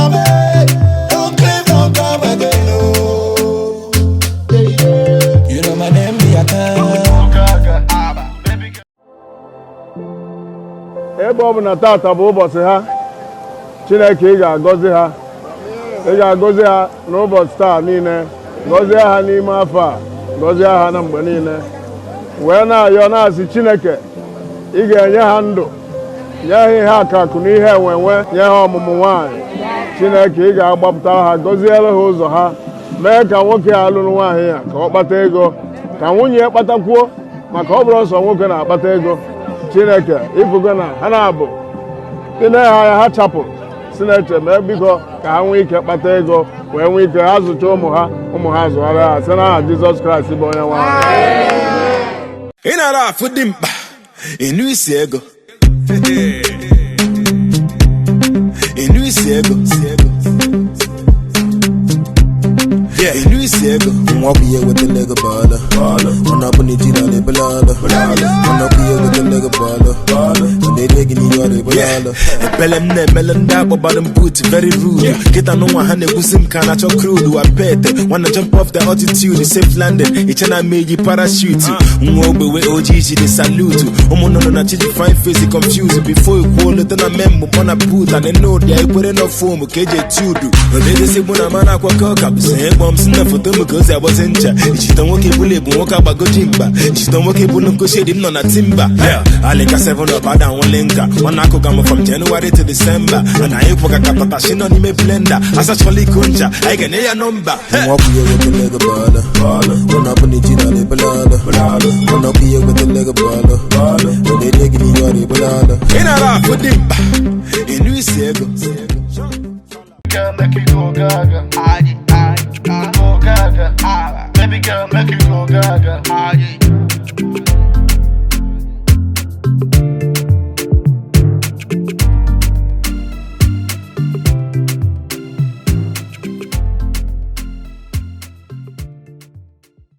away. Don't claim, don't come again. Oh. You know my name, be a ebe ọ bụ na tata bụ ụbọchị ha Chineke ị ga-agọzi ha n'ụbọchị taa niile gọzie ha n'ime afọ a gọzie ha na mgbe niile wee na-ayọ na-asị Chineke ị ga-enye ha ndụ nye ha ihe akakụ na ihe enwenwe nye ha ọmụmụ nwaanyị Chineke ị ga-agbapụta ha gọziere ha ụzọ ha mee ka nwoke a lụrụ nwaanyị ya ka ọ kpata ego ka nwunye ya kpatakwuo maka ọ bụrụ nsọ nwoke na-akpata ego Chineke ịbụgo na ha na-abụ ndị na-ha ya ha chapụrụ si na-eche mee biko ka ha nwee ike kpata ego wee nwee ike ha zụcha ụmụ ha zụgharịa ha site n'aha Jizọs Kraịst bụ onye nwe anyị. Ị nara afụ dị mkpa ịnụ isi ego ịnụ isi ego ịnụ isi ego nwa bụ ihe wetara ego bọọlụ ọ na-abụ na iji na ebele ọlụ ọ na-abụ ihe wetara ego bọọlụ ọ na-ere gị n'ihe ọrụ ebele ọlụ ekpele m na-emele ndị agbabara m boot very rude kịta n'ụwa ha na-egwusi m ka na-achọ crude wapete wanna jump off the altitude safe landing iche na meji parachute nwa ogbewe ojii jiri salute ụmụnnụnụ na chiji fine face confused before ikwuo leta na mmemme mọ na boot and know dia ekwere na foam ka eji etudu odedesi mụ na mana akwakọ ka bụsị ịkpọ m si na foto m ka o si agbazi ncha ichita nwoke bụla ebu nwoke agbagoji mba ichita nwoke bụla nkoshedi m nọ na timba alika 7 ọbada nwele nka nwana akụga m from January to December ana anyị kwụga ka tatashi nọ n'ime blender asachọla iko ncha anyị ga-enye ya nọmba nwa bụ ihe wetara ego bọọlụ ọ na-abụ na iji na ebele ọlụ ọ na-abụ ihe wetara ego bọọlụ ọ na-ere gị n'ihe ọrụ ebele ọlụ ị nara afụ dị mkpa ịnụ isi ego girl, make you go gaga. Go gaga. Baby girl, make you go gaga.